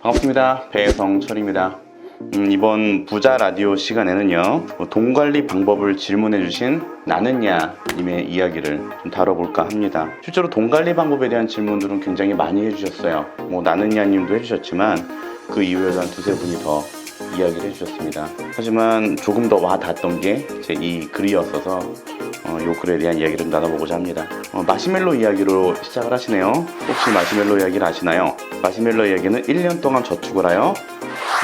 반갑습니다. 배성철입니다. 이번 부자 라디오 시간에는요, 돈 관리 방법을 질문해주신 나는야 님의 이야기를 좀 다뤄볼까 합니다. 실제로 돈 관리 방법에 대한 질문들은 굉장히 많이 해주셨어요. 나는야 님도 해주셨지만 그 이후에도 한 두세 분이 더 이야기를 해주셨습니다. 하지만 조금 더 와닿았던 게 제 이 글이었어서 요 글에 대한 이야기를 좀 나눠보고자 합니다. 마시멜로 이야기로 시작을 하시네요. 혹시 마시멜로 이야기를 아시나요? 마시멜로 이야기는 1년 동안 저축을 하여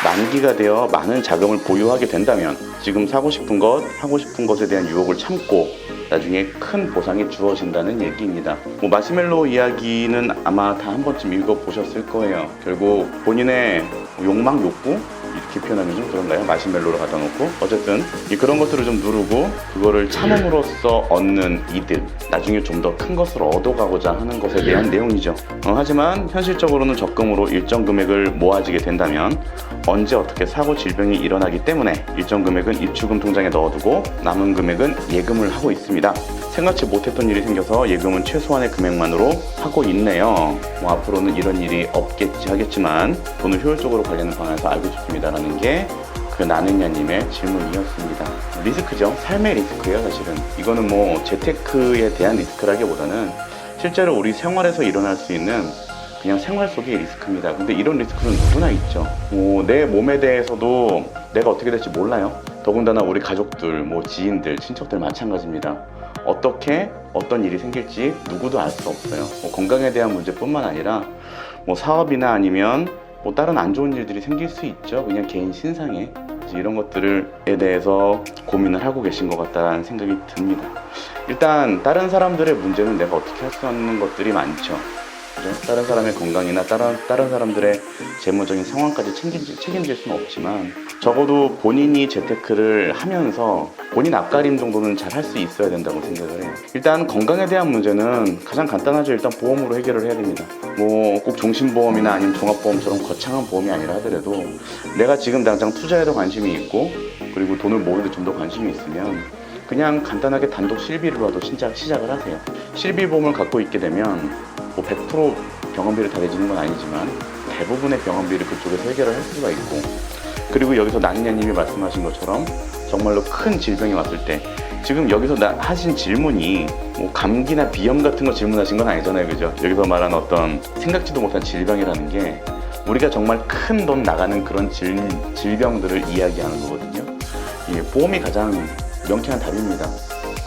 만기가 되어 많은 자금을 보유하게 된다면 지금 사고 싶은 것, 하고 싶은 것에 대한 유혹을 참고 나중에 큰 보상이 주어진다는 얘기입니다. 마시멜로 이야기는 아마 다 한 번쯤 읽어보셨을 거예요. 결국 본인의 욕망, 욕구? 이렇게 표현하면 좀 그런가요? 마시멜로를 갖다 놓고 어쨌든 그런 것들을 좀 누르고 그거를 참음으로써 얻는 이득, 나중에 좀 더 큰 것을 얻어가고자 하는 것에 대한 내용이죠. 하지만 현실적으로는 적금으로 일정 금액을 모아지게 된다면 언제 어떻게 사고 질병이 일어나기 때문에 일정 금액은 입출금 통장에 넣어두고 남은 금액은 예금을 하고 있습니다. 생각지 못했던 일이 생겨서 예금은 최소한의 금액만으로 하고 있네요. 앞으로는 이런 일이 없겠지 하겠지만 돈을 효율적으로 관리하는 방안에서 알고 싶습니다 라는 게 그 나는야님의 질문이었습니다. 리스크죠. 삶의 리스크예요. 사실은 이거는 재테크에 대한 리스크라기보다는 실제로 우리 생활에서 일어날 수 있는 그냥 생활 속의 리스크입니다. 근데 이런 리스크는 누구나 있죠. 내 몸에 대해서도 내가 어떻게 될지 몰라요. 더군다나 우리 가족들, 지인들, 친척들 마찬가지입니다. 어떻게 어떤 일이 생길지 누구도 알 수 없어요. 건강에 대한 문제뿐만 아니라 사업이나 아니면 다른 안 좋은 일들이 생길 수 있죠. 그냥 개인 신상에. 이런 것들에 대해서 고민을 하고 계신 것 같다는 생각이 듭니다. 일단 다른 사람들의 문제는 내가 어떻게 할 수 없는 것들이 많죠. 그죠? 다른 사람의 건강이나 다른 사람들의 재무적인 상황까지 책임질 수는 없지만 적어도 본인이 재테크를 하면서 본인 앞가림 정도는 잘 할 수 있어야 된다고 생각을 해요. 일단 건강에 대한 문제는 가장 간단하죠. 일단 보험으로 해결을 해야 됩니다. 꼭 종신보험이나 아니면 종합보험처럼 거창한 보험이 아니라 하더라도 내가 지금 당장 투자에도 관심이 있고 그리고 돈을 모으는데 좀 더 관심이 있으면 그냥 간단하게 단독 실비로라도 시작을 하세요. 실비보험을 갖고 있게 되면 100% 병원비를 다 내주는 건 아니지만 대부분의 병원비를 그쪽에서 해결을 할 수가 있고, 그리고 여기서 나는야님이 말씀하신 것처럼 정말로 큰 질병이 왔을 때 지금 여기서 하신 질문이 감기나 비염 같은 거 질문하신 건 아니잖아요. 그죠? 여기서 말하는 어떤 생각지도 못한 질병이라는 게 우리가 정말 큰 돈 나가는 그런 질병들을 이야기하는 거거든요. 보험이 가장 명쾌한 답입니다.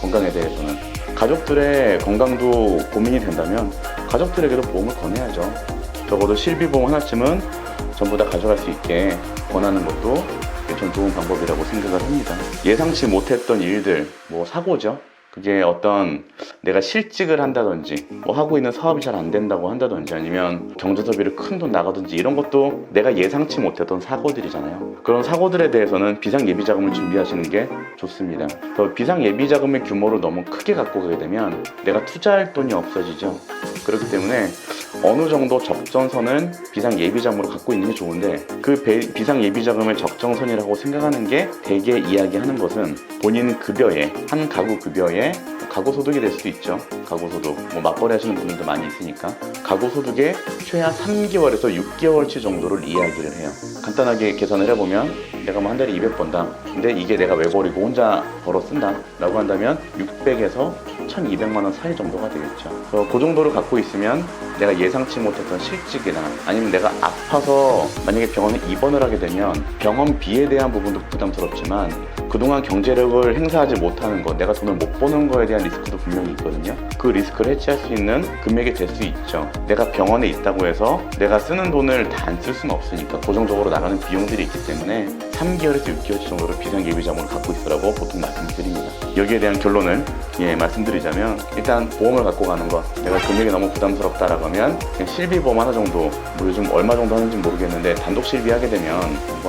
건강에 대해서는. 가족들의 건강도 고민이 된다면 가족들에게도 보험을 권해야죠. 적어도 실비보험 하나쯤은 전부 다 가져갈 수 있게 권하는 것도 전 좋은 방법이라고 생각을 합니다. 예상치 못했던 일들, 사고죠. 그게 어떤 내가 실직을 한다든지 하고 있는 사업이 잘 안 된다고 한다든지 아니면 경조사비를 큰 돈 나가든지 이런 것도 내가 예상치 못했던 사고들이잖아요. 그런 사고들에 대해서는 비상예비자금을 준비하시는 게 좋습니다. 비상예비자금의 규모를 너무 크게 갖고 가게 되면 내가 투자할 돈이 없어지죠. 그렇기 때문에 어느 정도 적정선은 비상예비자금으로 갖고 있는 게 좋은데 그 비상예비자금을 적정선이라고 생각하는 게 대개 이야기하는 것은 본인 급여에 한 가구 급여에 가구소득이 될 수도 있죠. 가구소득 맞벌이 하시는 분들도 많이 있으니까 가구소득의 최하 3개월에서 6개월치 정도를 이야기를 해요. 간단하게 계산을 해보면 내가 한 달에 200 번다. 근데 이게 내가 외벌이고 혼자 벌어 쓴다 라고 한다면 600에서 1200만 원 사이 정도가 되겠죠. 그래서 그 정도를 갖고 있으면 내가 예상치 못했던 실직이나 아니면 내가 아파서 만약에 병원에 입원을 하게 되면 병원비에 대한 부분도 부담스럽지만 그동안 경제력을 행사하지 못하는 것, 내가 돈을 못 버는 거에 대한 리스크도 분명히 있거든요. 그 리스크를 해치할 수 있는 금액이 될 수 있죠. 내가 병원에 있다고 해서 내가 쓰는 돈을 다 안 쓸 수는 없으니까 고정적으로 나가는 비용들이 있기 때문에 3개월에서 6개월 정도로 비상예비자금을 갖고 있으라고 보통 말씀드립니다. 여기에 대한 결론을 말씀드리자면 일단 보험을 갖고 가는 것, 내가 금액이 너무 부담스럽다라고 하면 그냥 실비보험 하나 정도, 요즘 얼마 정도 하는지 모르겠는데 단독 실비하게 되면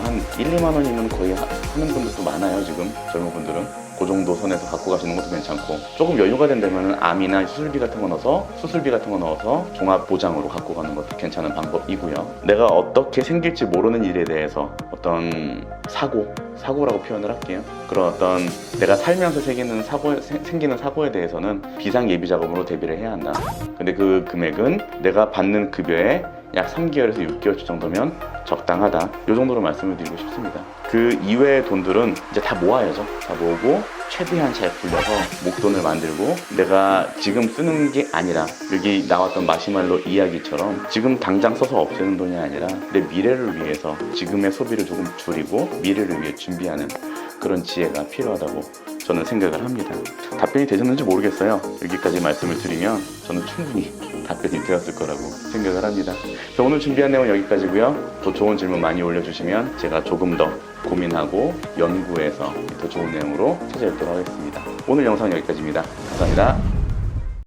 한 1, 2만 원이면 거의 하는 분들도 많아요. 지금 젊은 분들은 그 정도 선에서 갖고 가시는 것도 괜찮고, 조금 여유가 된다면 암이나 수술비 같은 거 넣어서 종합 보장으로 갖고 가는 것도 괜찮은 방법이고요. 내가 어떻게 생길지 모르는 일에 대해서 어떤 사고라고 표현을 할게요. 그런 어떤 내가 살면서 생기는 사고에 대해서는 비상예비자금으로 대비를 해야 한다. 근데 그 금액은 내가 받는 급여의 약 3개월에서 6개월 정도면 적당하다. 이 정도로 말씀을 드리고 싶습니다. 그 이외의 돈들은 이제 다 모아야죠. 다 모으고 최대한 잘 굴려서 목돈을 만들고, 내가 지금 쓰는 게 아니라 여기 나왔던 마시멜로 이야기처럼 지금 당장 써서 없애는 돈이 아니라 내 미래를 위해서 지금의 소비를 조금 줄이고 미래를 위해 준비하는 그런 지혜가 필요하다고 저는 생각을 합니다. 답변이 되셨는지 모르겠어요. 여기까지 말씀을 드리면 저는 충분히 답변이 되었을 거라고 생각을 합니다. 그래서 오늘 준비한 내용은 여기까지고요. 또 좋은 질문 많이 올려주시면 제가 조금 더 고민하고 연구해서 더 좋은 내용으로 찾아뵙도록 하겠습니다. 오늘 영상은 여기까지입니다. 감사합니다.